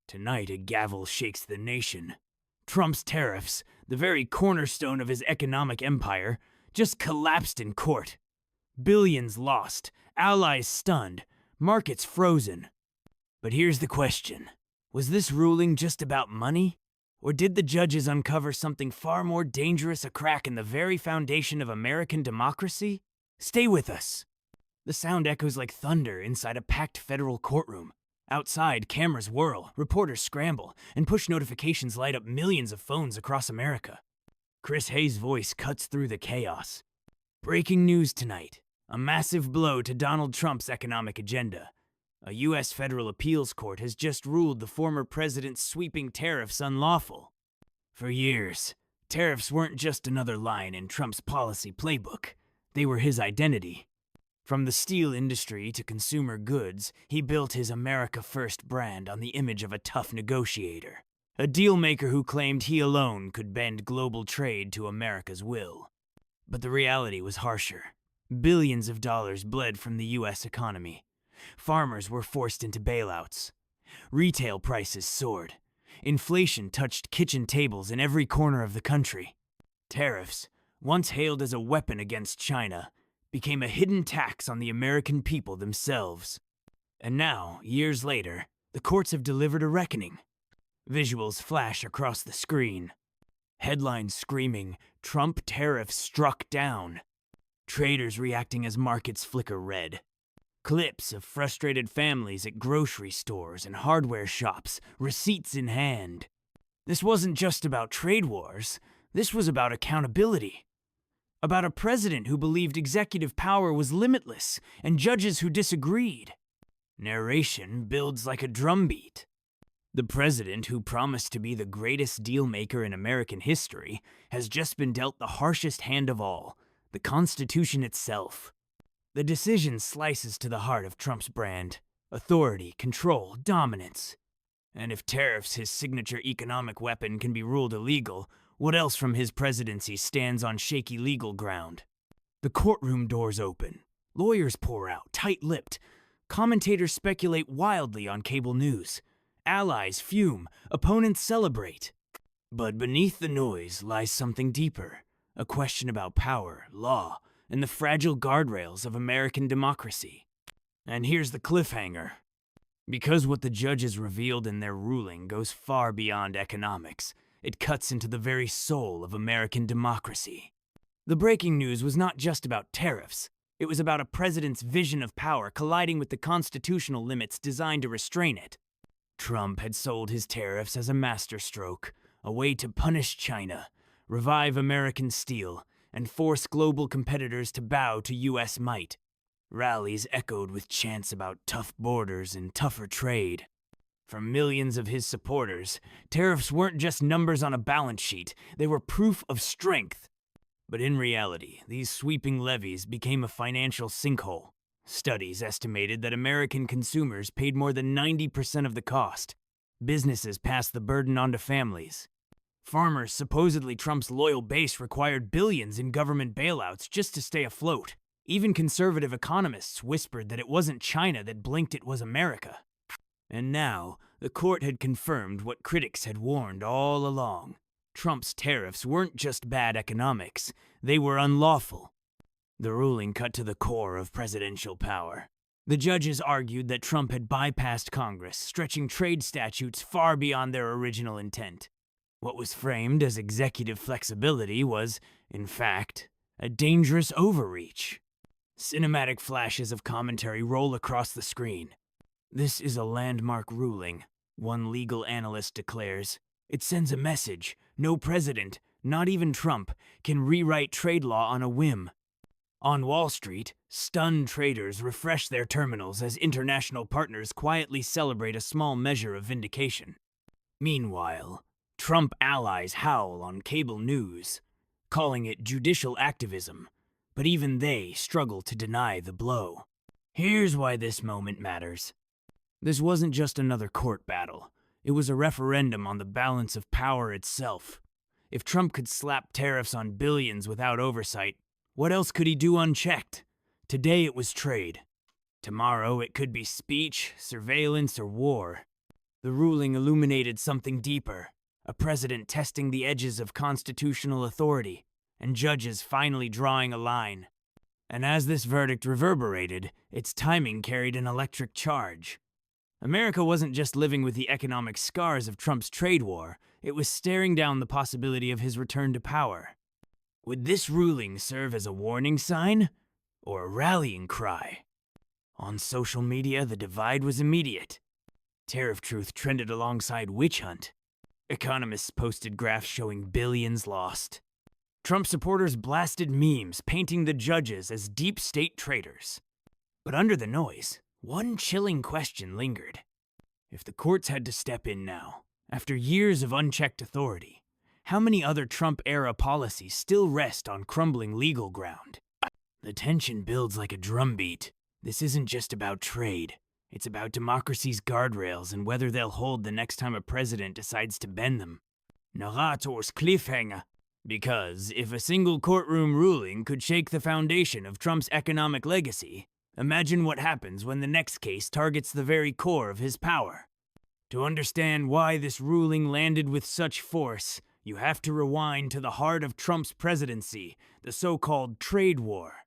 Tonight, a gavel shakes the nation. Trump's tariffs, the very cornerstone of his economic empire, just collapsed in court. Billions lost, allies stunned, markets frozen. But here's the question. Was this ruling just about money? Or did the judges uncover something far more dangerous, a crack in the very foundation of American democracy? Stay with us. The sound echoes like thunder inside a packed federal courtroom. Outside, cameras whirl, reporters scramble, and push notifications light up millions of phones across America. Chris Hayes' voice cuts through the chaos. Breaking news tonight. A massive blow to Donald Trump's economic agenda. A U.S. federal appeals court has just ruled the former president's sweeping tariffs unlawful. For years, tariffs weren't just another line in Trump's policy playbook. They were his identity. From the steel industry to consumer goods, he built his America First brand on the image of a tough negotiator. A dealmaker who claimed he alone could bend global trade to America's will. But the reality was harsher. Billions of dollars bled from the U.S. economy. Farmers were forced into bailouts. Retail prices soared. Inflation touched kitchen tables in every corner of the country. Tariffs, once hailed as a weapon against China, became a hidden tax on the American people themselves. And now, years later, the courts have delivered a reckoning. Visuals flash across the screen. Headlines screaming, "Trump tariffs struck down." Traders reacting as markets flicker red. Clips of frustrated families at grocery stores and hardware shops, receipts in hand. This wasn't just about trade wars. This was about accountability. About a president who believed executive power was limitless and judges who disagreed. Narration builds like a drumbeat. The president, who promised to be the greatest dealmaker in American history, has just been dealt the harshest hand of all, the Constitution itself. The decision slices to the heart of Trump's brand: authority, control, dominance. And if tariffs, his signature economic weapon, can be ruled illegal, what else from his presidency stands on shaky legal ground? The courtroom doors open. Lawyers pour out, tight-lipped. Commentators speculate wildly on cable news. Allies fume, opponents celebrate. But beneath the noise lies something deeper, a question about power, law, and the fragile guardrails of American democracy. And here's the cliffhanger. Because what the judges revealed in their ruling goes far beyond economics, it cuts into the very soul of American democracy. The breaking news was not just about tariffs. It was about a president's vision of power colliding with the constitutional limits designed to restrain it. Trump had sold his tariffs as a masterstroke, a way to punish China, revive American steel, and force global competitors to bow to U.S. might. Rallies echoed with chants about tough borders and tougher trade. For millions of his supporters, tariffs weren't just numbers on a balance sheet, they were proof of strength. But in reality, these sweeping levies became a financial sinkhole. Studies estimated that American consumers paid more than 90% of the cost. Businesses passed the burden on to families. Farmers, supposedly Trump's loyal base, required billions in government bailouts just to stay afloat. Even conservative economists whispered that it wasn't China that blinked, it was America. And now, the court had confirmed what critics had warned all along. Trump's tariffs weren't just bad economics, they were unlawful. The ruling cut to the core of presidential power. The judges argued that Trump had bypassed Congress, stretching trade statutes far beyond their original intent. What was framed as executive flexibility was, in fact, a dangerous overreach. Cinematic flashes of commentary roll across the screen. This is a landmark ruling, one legal analyst declares. It sends a message. No president, not even Trump, can rewrite trade law on a whim. On Wall Street, stunned traders refresh their terminals as international partners quietly celebrate a small measure of vindication. Meanwhile, Trump allies howl on cable news, calling it judicial activism, but even they struggle to deny the blow. Here's why this moment matters. This wasn't just another court battle. It was a referendum on the balance of power itself. If Trump could slap tariffs on billions without oversight, what else could he do unchecked? Today it was trade. Tomorrow it could be speech, surveillance, or war. The ruling illuminated something deeper, a president testing the edges of constitutional authority, and judges finally drawing a line. And as this verdict reverberated, its timing carried an electric charge. America wasn't just living with the economic scars of Trump's trade war, it was staring down the possibility of his return to power. Would this ruling serve as a warning sign or a rallying cry? On social media, the divide was immediate. Tariff truth trended alongside witch hunt. Economists posted graphs showing billions lost. Trump supporters blasted memes painting the judges as deep state traitors. But under the noise, one chilling question lingered. If the courts had to step in now, after years of unchecked authority, how many other Trump-era policies still rest on crumbling legal ground? The tension builds like a drumbeat. This isn't just about trade. It's about democracy's guardrails and whether they'll hold the next time a president decides to bend them. Narrator's cliffhanger. Because if a single courtroom ruling could shake the foundation of Trump's economic legacy, imagine what happens when the next case targets the very core of his power. To understand why this ruling landed with such force, you have to rewind to the heart of Trump's presidency, the so-called trade war.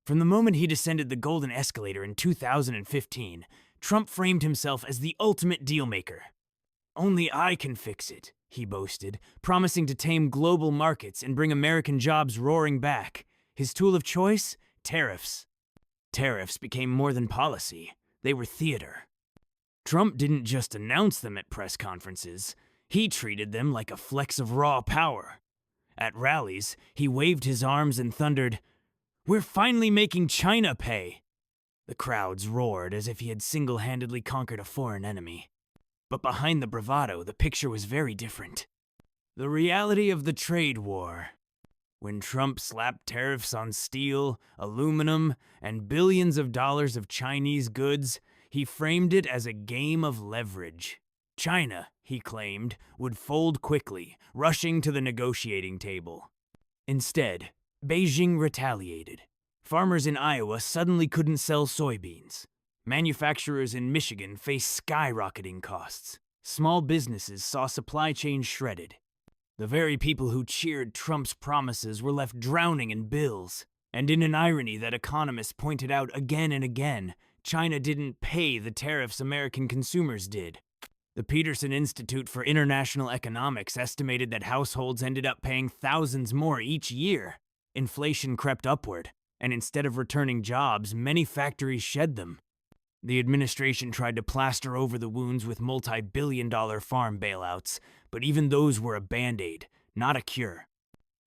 From the moment he descended the golden escalator in 2015, Trump framed himself as the ultimate dealmaker. "Only I can fix it," he boasted, promising to tame global markets and bring American jobs roaring back. His tool of choice? Tariffs. Tariffs became more than policy. They were theater. Trump didn't just announce them at press conferences. He treated them like a flex of raw power. At rallies, he waved his arms and thundered, "We're finally making China pay." The crowds roared as if he had single-handedly conquered a foreign enemy. But behind the bravado, the picture was very different. The reality of the trade war. When Trump slapped tariffs on steel, aluminum, and billions of dollars of Chinese goods, he framed it as a game of leverage. China, he claimed, would fold quickly, rushing to the negotiating table. Instead, Beijing retaliated. Farmers in Iowa suddenly couldn't sell soybeans. Manufacturers in Michigan faced skyrocketing costs. Small businesses saw supply chains shredded. The very people who cheered Trump's promises were left drowning in bills. And in an irony that economists pointed out again and again, China didn't pay the tariffs American consumers did. The Peterson Institute for International Economics estimated that households ended up paying thousands more each year. Inflation crept upward, and instead of returning jobs, many factories shed them. The administration tried to plaster over the wounds with multi-billion-dollar farm bailouts, but even those were a band-aid, not a cure.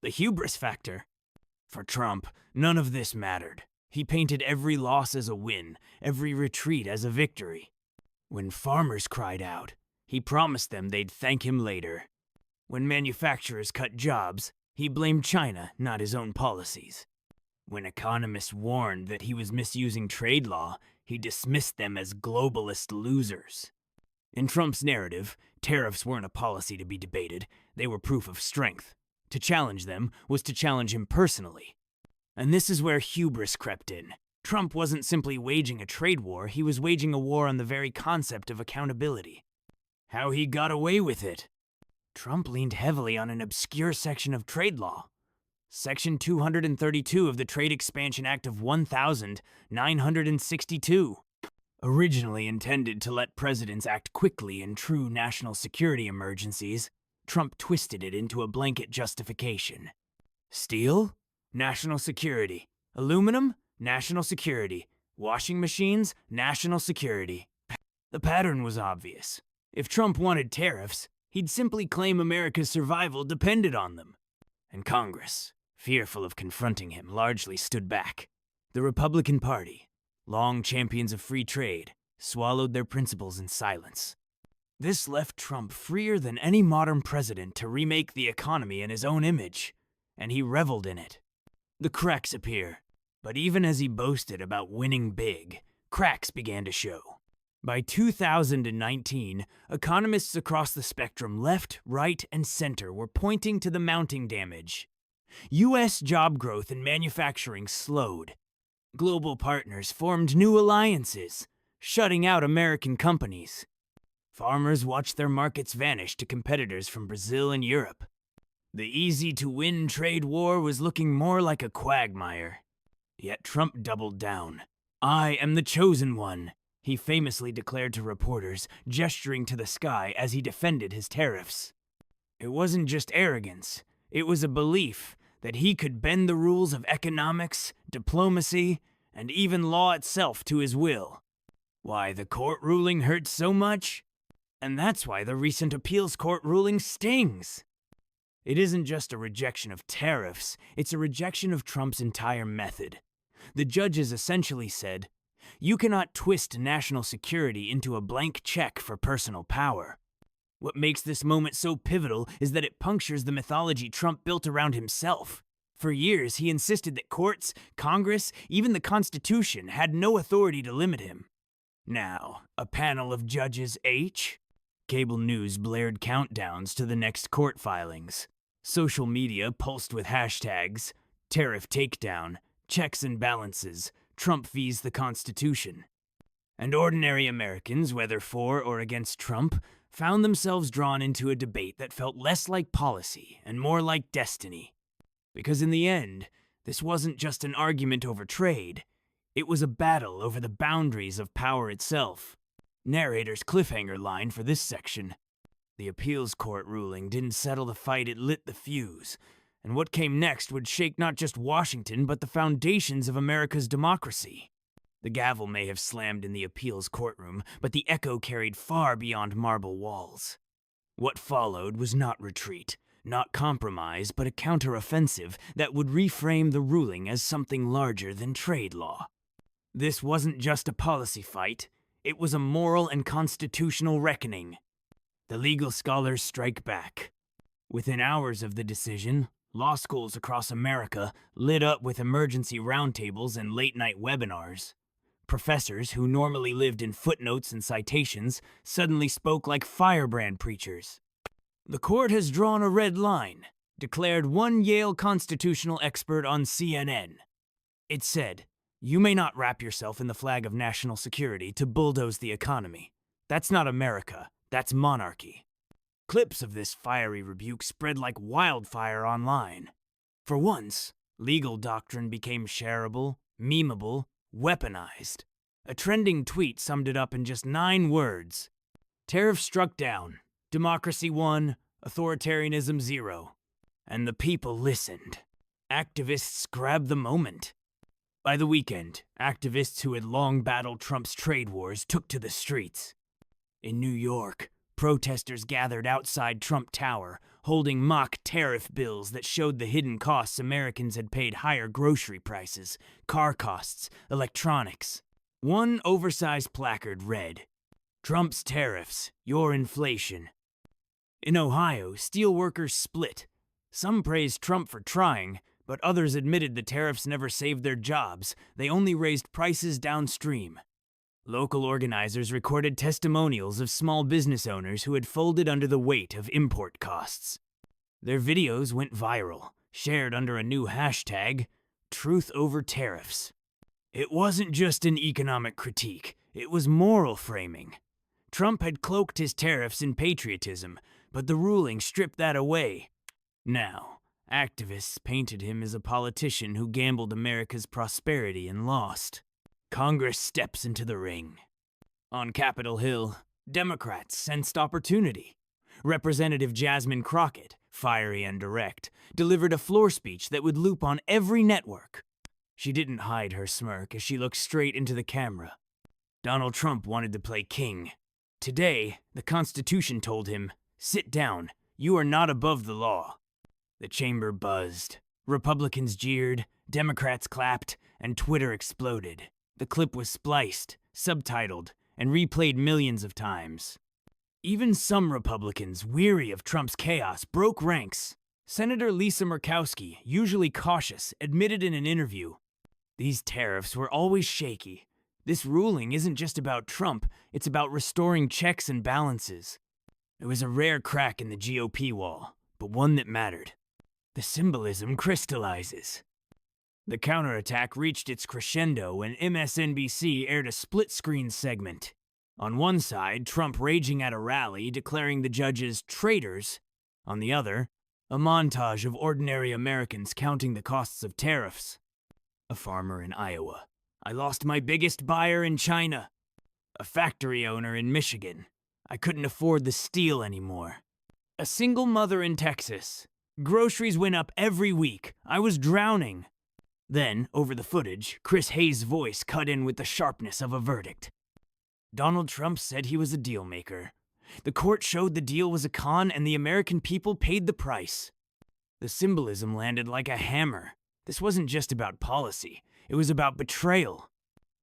The hubris factor? For Trump, none of this mattered. He painted every loss as a win, every retreat as a victory. When farmers cried out, he promised them they'd thank him later. When manufacturers cut jobs, he blamed China, not his own policies. When economists warned that he was misusing trade law, he dismissed them as globalist losers. In Trump's narrative, tariffs weren't a policy to be debated, they were proof of strength. To challenge them was to challenge him personally. And this is where hubris crept in. Trump wasn't simply waging a trade war, he was waging a war on the very concept of accountability. How he got away with it? Trump leaned heavily on an obscure section of trade law. Section 232 of the Trade Expansion Act of 1962, originally intended to let presidents act quickly in true national security emergencies, Trump twisted it into a blanket justification. Steel? National security. Aluminum? National security. Washing machines? National security. The pattern was obvious. If Trump wanted tariffs, he'd simply claim America's survival depended on them. And Congress, fearful of confronting him, largely stood back. The Republican Party, long champions of free trade, swallowed their principles in silence. This left Trump freer than any modern president to remake the economy in his own image, and he reveled in it. The cracks appear, but even as he boasted about winning big, cracks began to show. By 2019, economists across the spectrum, left, right, and center, were pointing to the mounting damage. U.S. job growth and manufacturing slowed. Global partners formed new alliances, shutting out American companies. Farmers watched their markets vanish to competitors from Brazil and Europe. The easy-to-win trade war was looking more like a quagmire. Yet Trump doubled down. "I am the chosen one," he famously declared to reporters, gesturing to the sky as he defended his tariffs. It wasn't just arrogance, it was a belief that he could bend the rules of economics, diplomacy, and even law itself to his will. Why the court ruling hurts so much? And that's why the recent appeals court ruling stings. It isn't just a rejection of tariffs, it's a rejection of Trump's entire method. The judges essentially said, "You cannot twist national security into a blank check for personal power." What makes this moment so pivotal is that it punctures the mythology Trump built around himself. For years, he insisted that courts, Congress, even the Constitution had no authority to limit him. Now, a panel of judges H? Cable news blared countdowns to the next court filings. Social media pulsed with hashtags, tariff takedown, checks and balances, Trump fees the Constitution. And ordinary Americans, whether for or against Trump, found themselves drawn into a debate that felt less like policy and more like destiny. Because in the end, this wasn't just an argument over trade, it was a battle over the boundaries of power itself. Narrator's cliffhanger line for this section. The appeals court ruling didn't settle the fight, it lit the fuse. And what came next would shake not just Washington, but the foundations of America's democracy. The gavel may have slammed in the appeals courtroom, but the echo carried far beyond marble walls. What followed was not retreat, not compromise, but a counteroffensive that would reframe the ruling as something larger than trade law. This wasn't just a policy fight, it was a moral and constitutional reckoning. The legal scholars strike back. Within hours of the decision, law schools across America lit up with emergency roundtables and late-night webinars. Professors who normally lived in footnotes and citations suddenly spoke like firebrand preachers. "The court has drawn a red line," declared one Yale constitutional expert on CNN. It said, "You may not wrap yourself in the flag of national security to bulldoze the economy. That's not America, that's monarchy." Clips of this fiery rebuke spread like wildfire online. For once, legal doctrine became shareable, memeable, weaponized. A trending tweet summed it up in just 9 words. Tariffs struck down, democracy won, authoritarianism 0. And the people listened. Activists grabbed the moment. By the weekend, activists who had long battled Trump's trade wars took to the streets. In New York, protesters gathered outside Trump Tower, holding mock tariff bills that showed the hidden costs Americans had paid: higher grocery prices, car costs, electronics. One oversized placard read, "Trump's tariffs, your inflation." In Ohio, steelworkers split. Some praised Trump for trying, but others admitted the tariffs never saved their jobs, they only raised prices downstream. Local organizers recorded testimonials of small business owners who had folded under the weight of import costs. Their videos went viral, shared under a new hashtag, Truth Over Tariffs. It wasn't just an economic critique, it was moral framing. Trump had cloaked his tariffs in patriotism, but the ruling stripped that away. Now, activists painted him as a politician who gambled America's prosperity and lost. Congress steps into the ring. On Capitol Hill, Democrats sensed opportunity. Representative Jasmine Crockett, fiery and direct, delivered a floor speech that would loop on every network. She didn't hide her smirk as she looked straight into the camera. Donald Trump wanted to play king. Today, the Constitution told him, "Sit down, you are not above the law." The chamber buzzed. Republicans jeered, Democrats clapped, and Twitter exploded. The clip was spliced, subtitled, and replayed millions of times. Even some Republicans, weary of Trump's chaos, broke ranks. Senator Lisa Murkowski, usually cautious, admitted in an interview, "These tariffs were always shaky. This ruling isn't just about Trump, it's about restoring checks and balances." It was a rare crack in the GOP wall, but one that mattered. The symbolism crystallizes. The counterattack reached its crescendo when MSNBC aired a split-screen segment. On one side, Trump raging at a rally, declaring the judges traitors. On the other, a montage of ordinary Americans counting the costs of tariffs. A farmer in Iowa. I lost my biggest buyer in China. A factory owner in Michigan. I couldn't afford the steel anymore. A single mother in Texas. Groceries went up every week. I was drowning. Then, over the footage, Chris Hayes' voice cut in with the sharpness of a verdict. Donald Trump said he was a deal maker. The court showed the deal was a con and the American people paid the price. The symbolism landed like a hammer. This wasn't just about policy. It was about betrayal.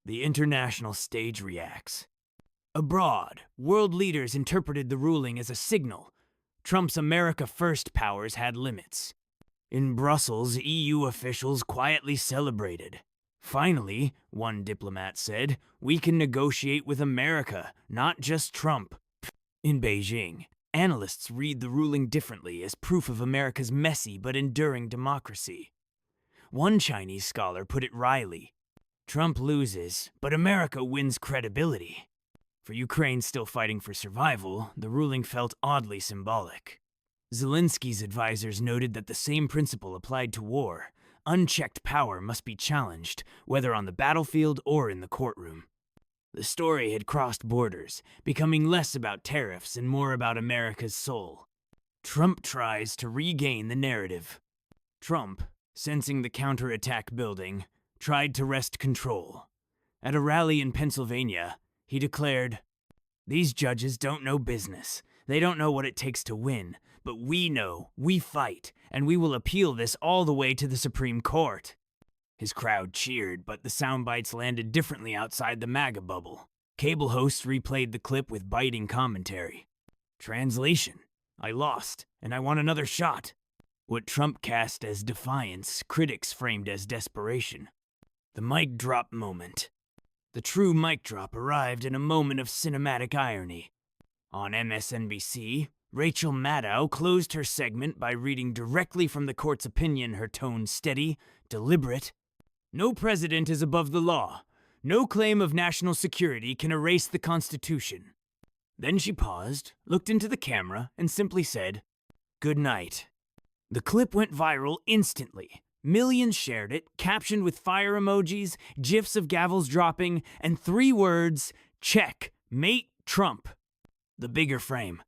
The international stage reacts. Abroad, world leaders interpreted the ruling as a signal. Trump's America First powers had limits. In Brussels, EU officials quietly celebrated. Finally, one diplomat said, we can negotiate with America, not just Trump. In Beijing, analysts read the ruling differently as proof of America's messy but enduring democracy. One Chinese scholar put it wryly, Trump loses, but America wins credibility. For Ukraine still fighting for survival, the ruling felt oddly symbolic. Zelensky's advisors noted that the same principle applied to war. Unchecked power must be challenged, whether on the battlefield or in the courtroom. The story had crossed borders, becoming less about tariffs and more about America's soul. Trump tries to regain the narrative. Trump, sensing the counterattack building, tried to wrest control. At a rally in Pennsylvania, he declared, "These judges don't know business. They don't know what it takes to win, but we know, we fight, and we will appeal this all the way to the Supreme Court." His crowd cheered, but the sound bites landed differently outside the MAGA bubble. Cable hosts replayed the clip with biting commentary. Translation: I lost, and I want another shot. What Trump cast as defiance, critics framed as desperation. The mic drop moment. The true mic drop arrived in a moment of cinematic irony. On MSNBC, Rachel Maddow closed her segment by reading directly from the court's opinion, her tone steady, deliberate. No president is above the law. No claim of national security can erase the Constitution. Then she paused, looked into the camera, and simply said, "Good night." The clip went viral instantly. Millions shared it, captioned with fire emojis, gifs of gavels dropping, and 3 words, check, mate, Trump. The bigger frame.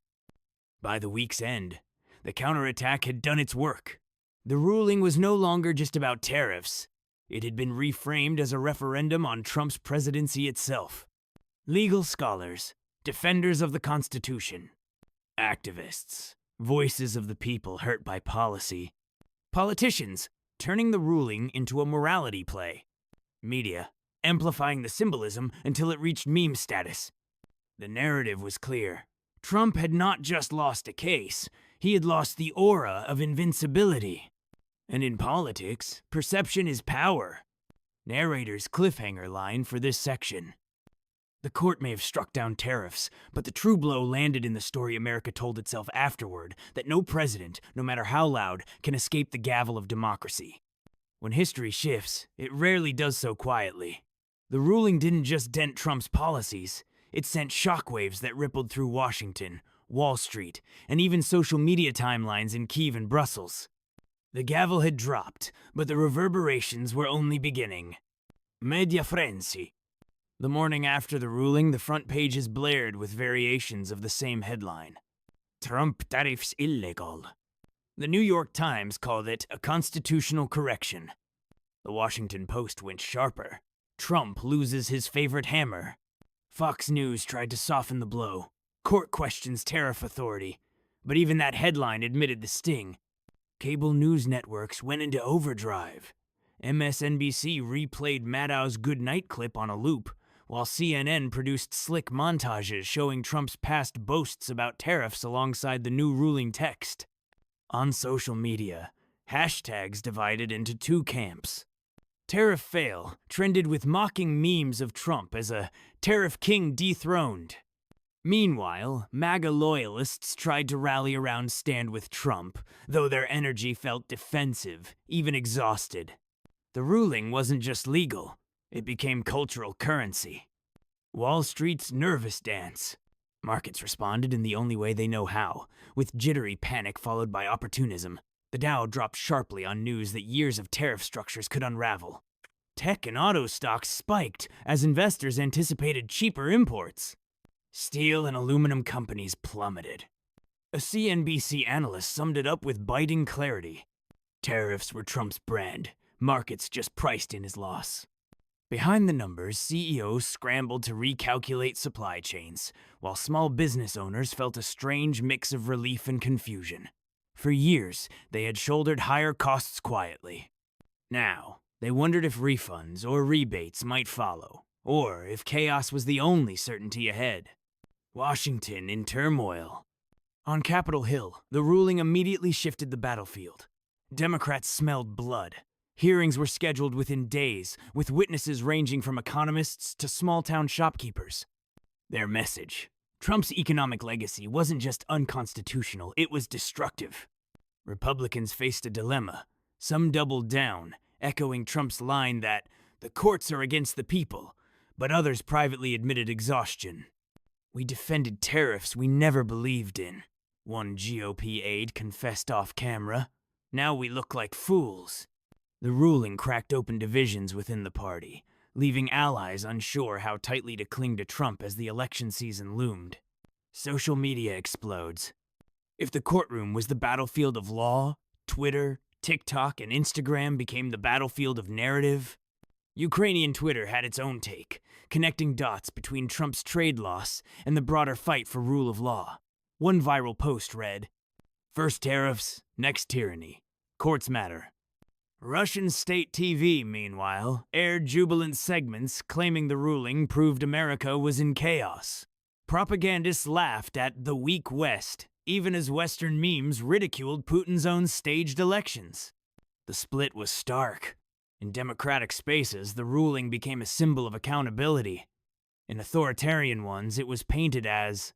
By the week's end, the counterattack had done its work. The ruling was no longer just about tariffs. It had been reframed as a referendum on Trump's presidency itself. Legal scholars, defenders of the Constitution, activists, voices of the people hurt by policy, politicians turning the ruling into a morality play, media amplifying the symbolism until it reached meme status. The narrative was clear. Trump had not just lost a case, he had lost the aura of invincibility. And in politics, perception is power. Narrator's cliffhanger line for this section. The court may have struck down tariffs, but the true blow landed in the story America told itself afterward, that no president, no matter how loud, can escape the gavel of democracy. When history shifts, it rarely does so quietly. The ruling didn't just dent Trump's policies, it sent shockwaves that rippled through Washington, Wall Street, and even social media timelines in Kyiv and Brussels. The gavel had dropped, but the reverberations were only beginning. Media frenzy. The morning after the ruling, the front pages blared with variations of the same headline. Trump tariffs illegal. The New York Times called it a constitutional correction. The Washington Post went sharper. Trump loses his favorite hammer. Fox News tried to soften the blow. Court questions tariff authority. But even that headline admitted the sting. Cable news networks went into overdrive. MSNBC replayed Maddow's good night clip on a loop, while CNN produced slick montages showing Trump's past boasts about tariffs alongside the new ruling text. On social media, hashtags divided into 2 camps. Tariff fail trended with mocking memes of Trump as a tariff king dethroned. Meanwhile, MAGA loyalists tried to rally around Stand with Trump, though their energy felt defensive, even exhausted. The ruling wasn't just legal, it became cultural currency. Wall Street's nervous dance. Markets responded in the only way they know how, with jittery panic followed by opportunism. The Dow dropped sharply on news that years of tariff structures could unravel. Tech and auto stocks spiked as investors anticipated cheaper imports. Steel and aluminum companies plummeted. A CNBC analyst summed it up with biting clarity. Tariffs were Trump's brand. Markets just priced in his loss. Behind the numbers, CEOs scrambled to recalculate supply chains, while small business owners felt a strange mix of relief and confusion. For years, they had shouldered higher costs quietly. Now, they wondered if refunds or rebates might follow, or if chaos was the only certainty ahead. Washington in turmoil. On Capitol Hill, the ruling immediately shifted the battlefield. Democrats smelled blood. Hearings were scheduled within days, with witnesses ranging from economists to small-town shopkeepers. Their message: Trump's economic legacy wasn't just unconstitutional, it was destructive. Republicans faced a dilemma. Some doubled down, echoing Trump's line that the courts are against the people, but others privately admitted exhaustion. "We defended tariffs we never believed in," one GOP aide confessed off camera. "Now we look like fools." The ruling cracked open divisions within the party, leaving allies unsure how tightly to cling to Trump as the election season loomed. Social media explodes. If the courtroom was the battlefield of law, Twitter, TikTok, and Instagram became the battlefield of narrative. Ukrainian Twitter had its own take, connecting dots between Trump's trade loss and the broader fight for rule of law. One viral post read, "First tariffs, next tyranny. Courts matter." Russian state TV, meanwhile, aired jubilant segments claiming the ruling proved America was in chaos. Propagandists laughed at the weak West, even as Western memes ridiculed Putin's own staged elections. The split was stark. In democratic spaces, the ruling became a symbol of accountability. In authoritarian ones, it was painted as